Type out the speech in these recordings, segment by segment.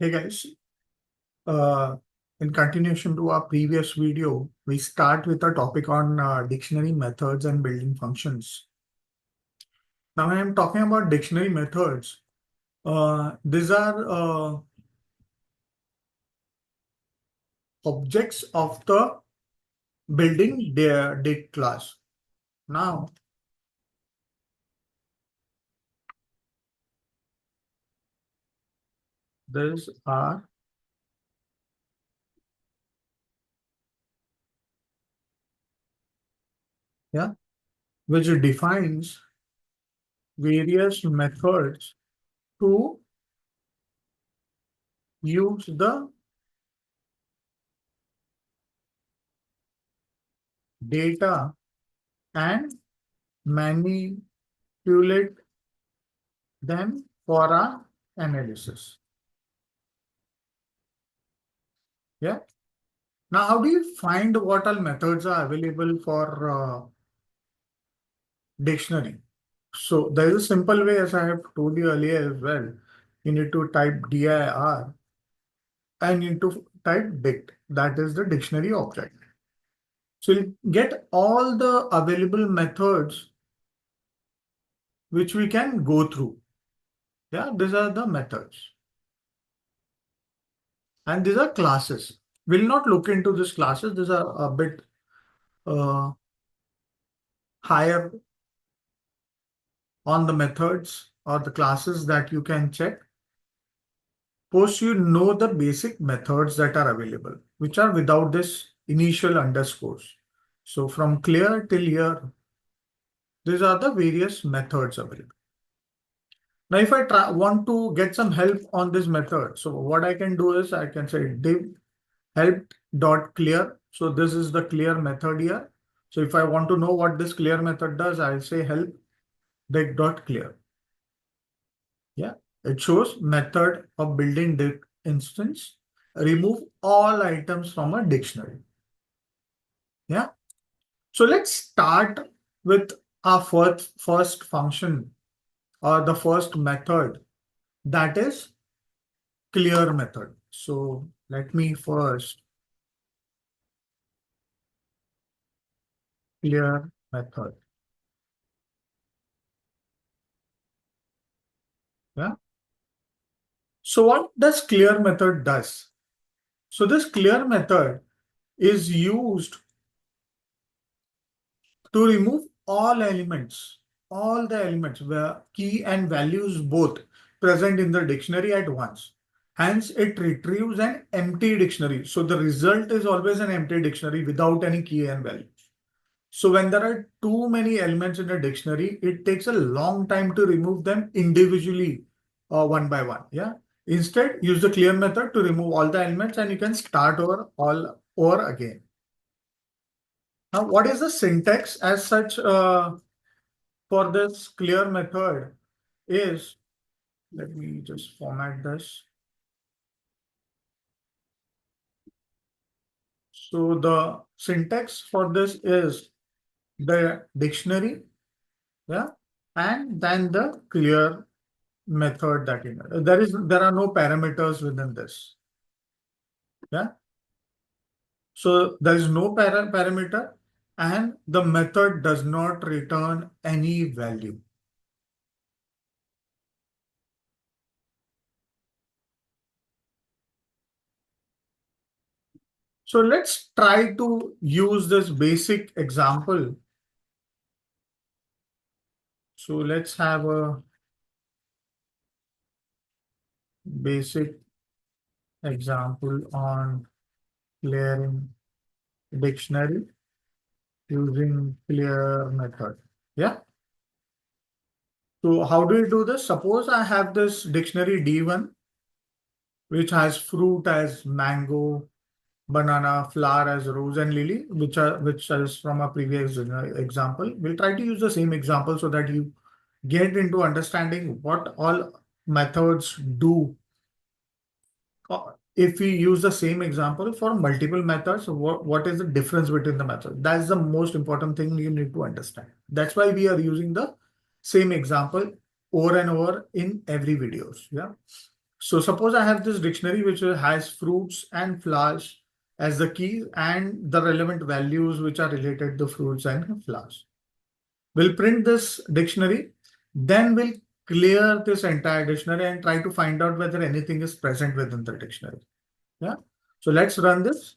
Hey guys, uh, in continuation to our previous video, we start with a topic on dictionary methods and building functions. Now I am talking about dictionary methods. These are objects of the building their dict class. Now these are yeah, which defines various methods to use the data and manipulate them for our analysis. Yeah. Now, how do you find what all methods are available for dictionary? So there is a simple way, as I have told you earlier as well. You need to type dir and you need to type dict. That is the dictionary object. So you get all the available methods which we can go through. Yeah, these are the methods. And these are classes. We'll not look into these classes. These are a bit uh, higher on the methods or the classes that you can check. Suppose you know the basic methods that are available, which are without this initial underscores. So from clear till here, these are the various methods available. Now, if I want to get some help on this method, so what I can do is I can say div help dot clear. So this is the clear method here. So if I want to know what this clear method does, I'll say help dict dot clear. Yeah, it shows method of building dict instance. Remove all items from a dictionary. Yeah. So let's start with our first function or the first method, that is clear method. So let me first clear method. Yeah. So what does clear method does? So this clear method is used to remove all the elements where key and values both present in the dictionary at once. Hence, it retrieves an empty dictionary. So the result is always an empty dictionary without any key and value. So when there are too many elements in a dictionary, it takes a long time to remove them individually, one by one. Yeah. Instead, use the clear method to remove all the elements and you can start over all over again. Now, what is the syntax as such for this clear method is, let me just format this. So the syntax for this is the dictionary, yeah, and then the clear method that you know. There are no parameters within this. Yeah. So there is no parameter and the method does not return any value. So let's try to use this basic example. So let's have a basic example on clearing dictionary using clear method. Yeah. So how do you do this? Suppose I have this dictionary D1, which has fruit as mango, banana, flower as rose and lily, which is from a previous example. We'll try to use the same example so that you get into understanding what all methods do. If we use the same example for multiple methods, what is the difference between the methods? That's the most important thing you need to understand. That's why we are using the same example over and over in every videos. Yeah. So suppose I have this dictionary which has fruits and flowers as the key and the relevant values which are related to fruits and flowers. We'll print this dictionary, then we'll clear this entire dictionary and try to find out whether anything is present within the dictionary. Yeah. So let's run this.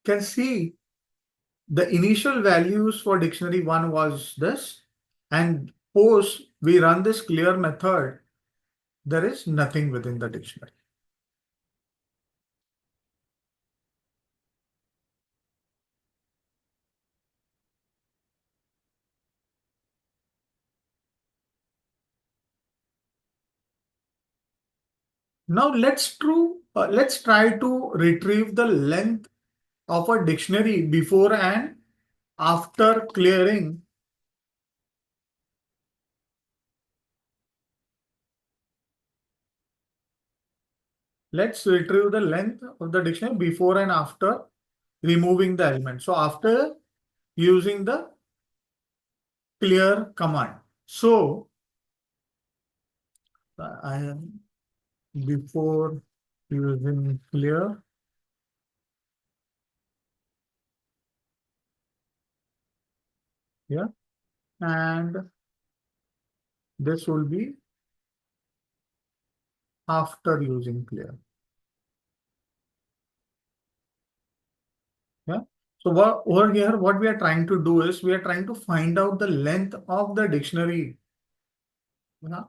You can see the initial values for dictionary one was this, and post we run this clear method, there is nothing within the dictionary. Now let's try to retrieve the length of a dictionary before and after clearing. Let's retrieve the length of the dictionary before and after removing the element. So after using the clear command. So I am before using clear. Yeah. And this will be after using clear. Yeah. So over here, what we are trying to do is we are trying to find out the length of the dictionary. Yeah.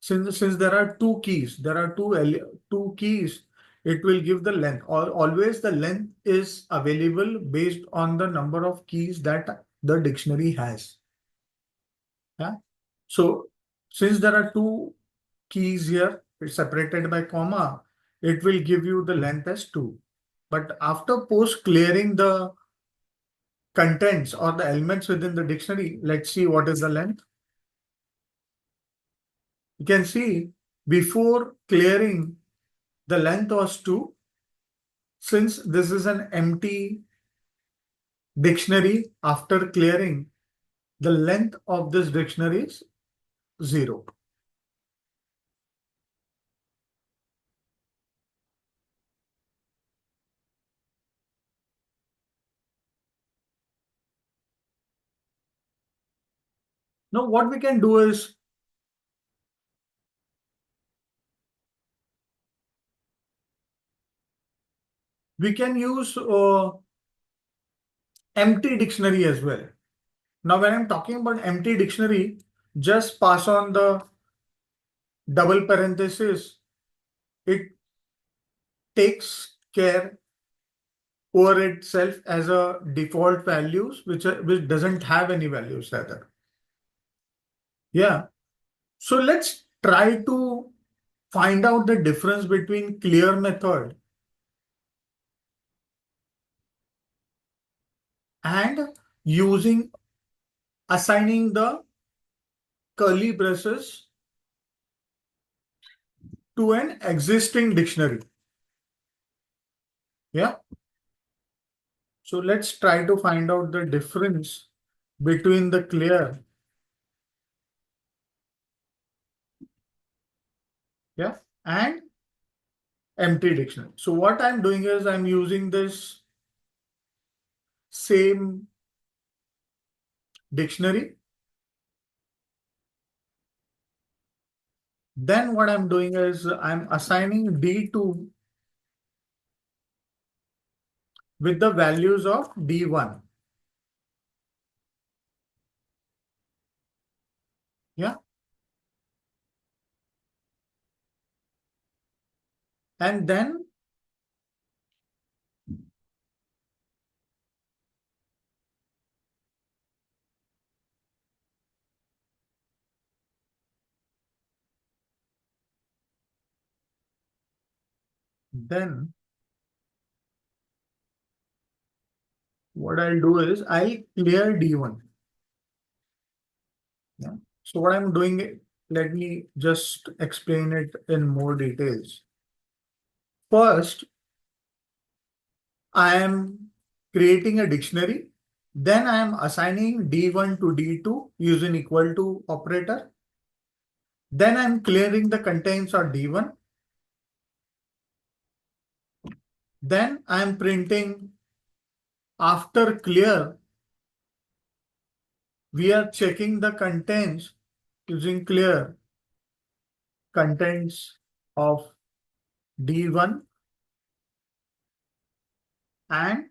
Since there are two keys, there are two keys, it will give the length. Always the length is available based on the number of keys that the dictionary has. Yeah. So since there are two keys here, it's separated by comma, it will give you the length as 2. But after post clearing the contents or the elements within the dictionary, let's see what is the length. You can see before clearing, the length was 2. Since this is an empty dictionary, after clearing, the length of this dictionary is 0. Now what we can do is we can use empty dictionary as well. Now, when I'm talking about empty dictionary, just pass on the double parenthesis. It takes care over itself as a default values, which doesn't have any values rather. Yeah. So let's try to find out the difference between clear method and using assigning the curly braces to an existing dictionary. Yeah. So let's try to find out the difference between the clear, yeah, and empty dictionary. So what I'm doing is I'm using this same dictionary. Then what I'm doing is I'm assigning D2 with the values of D1. Yeah. And then what I'll do is I'll clear D1. Yeah. So what I'm doing, let me just explain it in more details. First, I am creating a dictionary. Then I am assigning D1 to D2 using equal to operator. Then I'm clearing the contents of D1. Then I'm printing after clear. We are checking the contents using clear contents of D1 and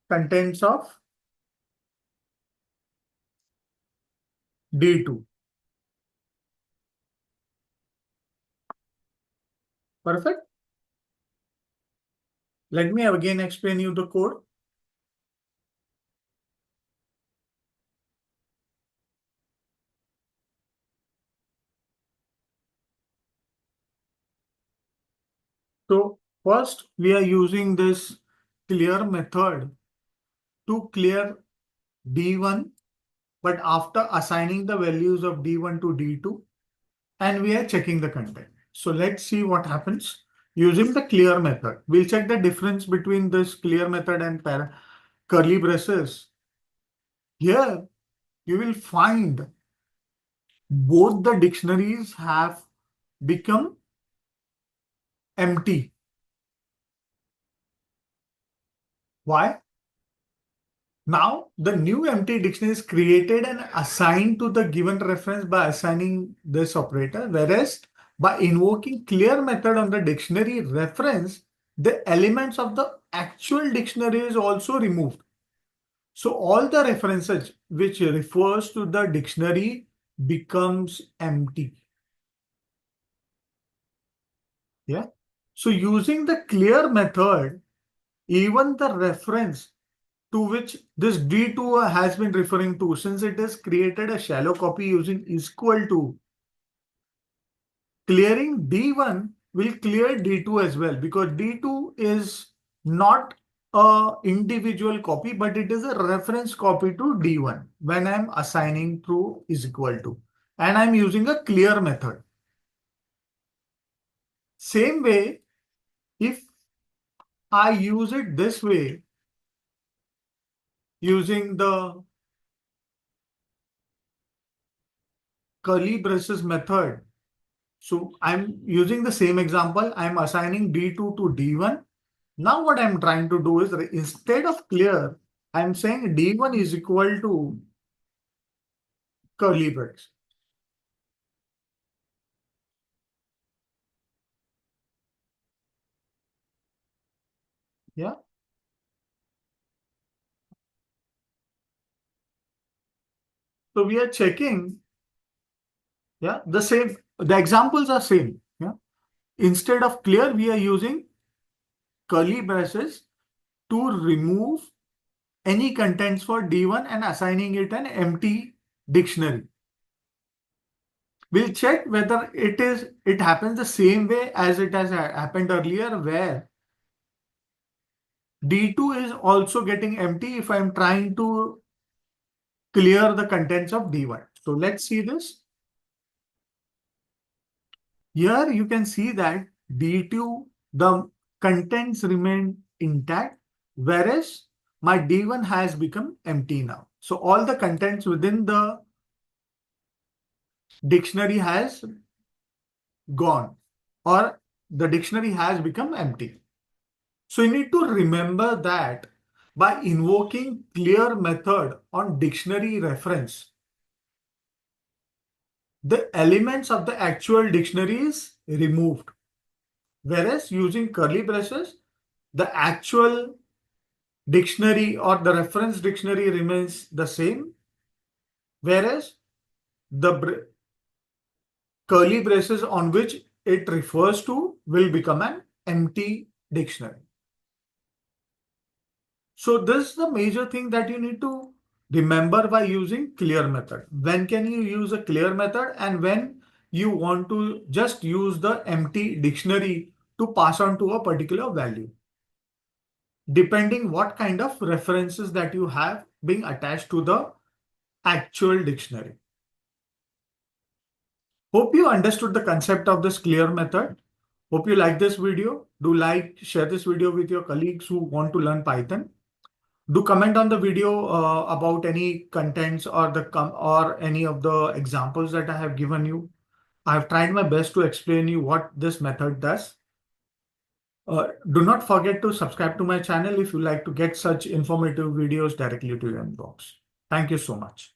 contents of D2. Perfect. Let me again explain you the code. So first we are using this clear method to clear D1, but after assigning the values of D1 to D2, and we are checking the content. So let's see what happens using the clear method. We'll check the difference between this clear method and curly braces. Here you will find both the dictionaries have become empty. Why? Now the new empty dictionary is created and assigned to the given reference by assigning this operator, whereas by invoking clear method on the dictionary reference, the elements of the actual dictionary is also removed. So all the references which refers to the dictionary becomes empty. Yeah. So using the clear method, even the reference to which this D2 has been referring to, since it has created a shallow copy using is equal to, clearing D1 will clear D2 as well, because D2 is not a individual copy, but it is a reference copy to D1 when I'm assigning through is equal to, and I'm using a clear method. Same way, if I use it this way, using the curly braces method, so I'm using the same example. I'm assigning D2 to D1. Now what I'm trying to do is instead of clear, I'm saying D1 is equal to curly braces. Yeah. So we are checking, yeah, the examples are same. Yeah. Instead of clear, we are using curly braces to remove any contents for D1 and assigning it an empty dictionary. We'll check whether it happens the same way as it has happened earlier, where D2 is also getting empty if I'm trying to clear the contents of D1. So let's see this. Here you can see that D2, the contents remain intact, whereas my D1 has become empty now. So all the contents within the dictionary has gone, or the dictionary has become empty. So you need to remember that by invoking clear method on dictionary reference, the elements of the actual dictionary is removed. Whereas using curly braces, the actual dictionary or the reference dictionary remains the same. Whereas the curly braces on which it refers to will become an empty dictionary. So this is the major thing that you need to remember by using clear method. When can you use a clear method, and when you want to just use the empty dictionary to pass on to a particular value, depending what kind of references that you have being attached to the actual dictionary. Hope you understood the concept of this clear method. Hope you like this video. Do like, share this video with your colleagues who want to learn Python. Do comment on the video about any contents or or any of the examples that I have given you. I've tried my best to explain you what this method does. Do not forget to subscribe to my channel if you like to get such informative videos directly to your inbox. Thank you so much.